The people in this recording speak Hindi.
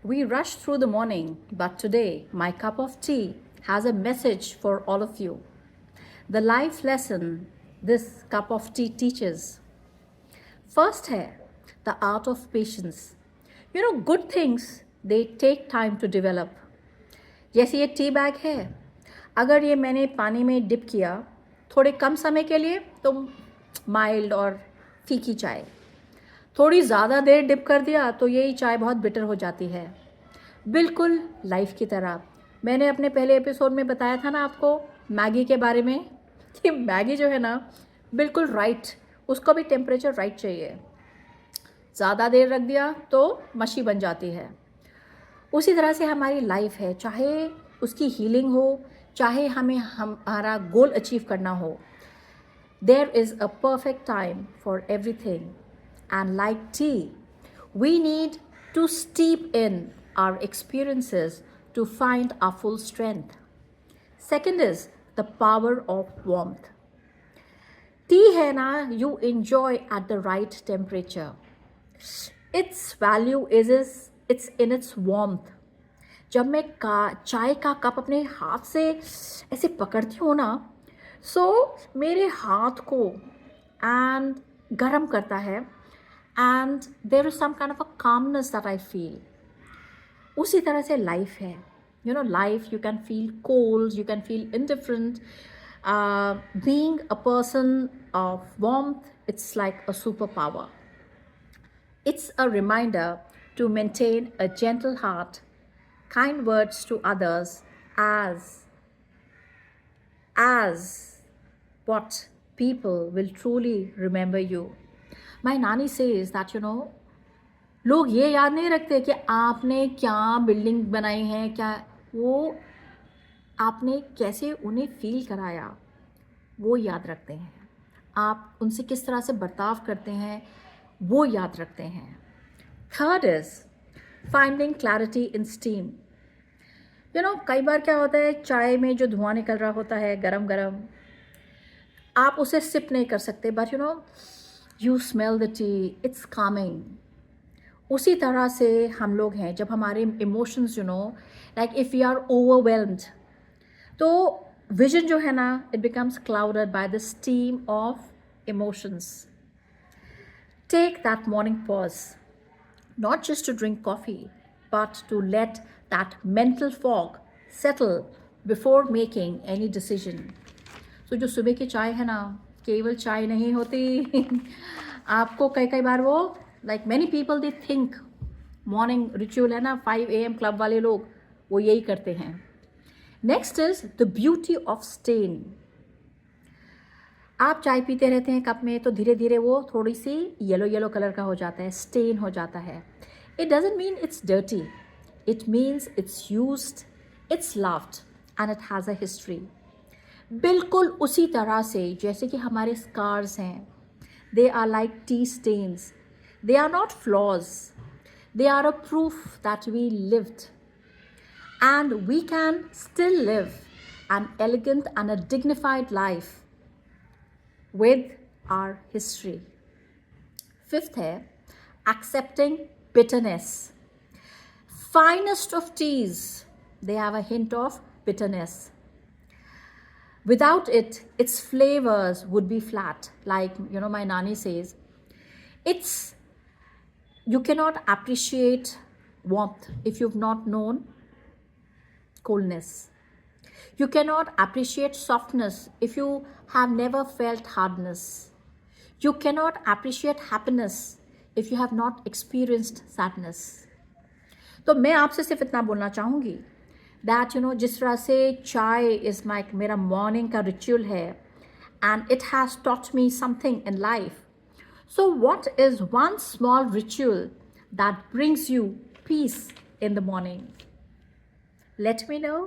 We rush through the morning, but today my cup of tea has a message for all of you. The life lesson this cup of tea teaches. First है the art of patience. Good things, they take time to develop. जैसे ये टी बैग है, अगर ये मैंने पानी में डिप किया थोड़े कम समय के लिए तो माइल्ड और फीकी चाय, थोड़ी ज़्यादा देर डिप कर दिया तो यही चाय बहुत बिटर हो जाती है। बिल्कुल लाइफ की तरह। मैंने अपने पहले एपिसोड में बताया था ना आपको मैगी के बारे में कि मैगी जो है ना बिल्कुल राइट, उसको भी टेम्परेचर राइट चाहिए। ज़्यादा देर रख दिया तो मशी बन जाती है। उसी तरह से हमारी लाइफ है, चाहे उसकी हीलिंग हो, चाहे हमें हमारा गोल अचीव करना हो। There is a perfect time for everything and like tea we need to steep in our experiences to find our full strength. Second is the power of warmth. Tea है ना, you enjoy at the right temperature. Its value is it's in its warmth. जब मैं चाय का कप अपने हाथ से ऐसे पकड़ती हूँ ना, सो मेरे हाथ को एंड गर्म करता है, and there is some kind of a calmness that I feel. उसी तरह से लाइफ है। Life you can feel cold, you can feel indifferent. Being a person of warmth, it's like a super power. It's a reminder to maintain a gentle heart, kind words to others as what people will truly remember you. My nani says that लोग ये याद नहीं रखते कि आपने क्या बिल्डिंग बनाई है, क्या वो आपने कैसे उन्हें फील कराया, वो याद रखते हैं। आप उनसे किस तरह से बर्ताव करते हैं, वो याद रखते हैं। Third is finding clarity in steam. कई बार क्या होता है, चाय में जो धुआं निकल रहा होता है गरम गरम, आप उसे सिप नहीं कर सकते, but you smell the tea, it's coming. उसी तरह से हम लोग हैं, जब हमारे emotions like if you are overwhelmed, तो विजन जो है ना, it becomes clouded by the steam of emotions. Take that morning pause, not just to drink coffee, but to let that mental fog settle before making any decision. So जो सुबह की चाय है ना, केवल चाय नहीं होती। आपको कई बार वो like many people they think morning ritual है ना, 5 AM क्लब वाले लोग वो यही करते हैं। Next is the beauty of stain. आप चाय पीते रहते हैं कप में तो धीरे धीरे वो थोड़ी सी येलो कलर का हो जाता है, स्टेन हो जाता है। It doesn't mean it's dirty, it means it's used, it's loved and it has a history. बिल्कुल उसी तरह से जैसे कि हमारे स्कार्स हैं, they are like tea stains, they are not flaws, they are a proof that we lived and we can still live an elegant and a dignified life with our history. Fifth है accepting bitterness. Finest of teas, they have a hint of bitterness. Without it, its flavors would be flat. Like my nani says, you cannot appreciate warmth if you've not known coldness. You cannot appreciate softness if you have never felt hardness. You cannot appreciate happiness if you have not experienced sadness. तो मैं आपसे सिर्फ इतना बोलना चाहूँगी that जिस तरह से चाय इज़ लाइक मेरा मॉर्निंग का रिचुअल है and it has taught me something in life. So what is one small ritual that brings you peace in the morning? Let me know.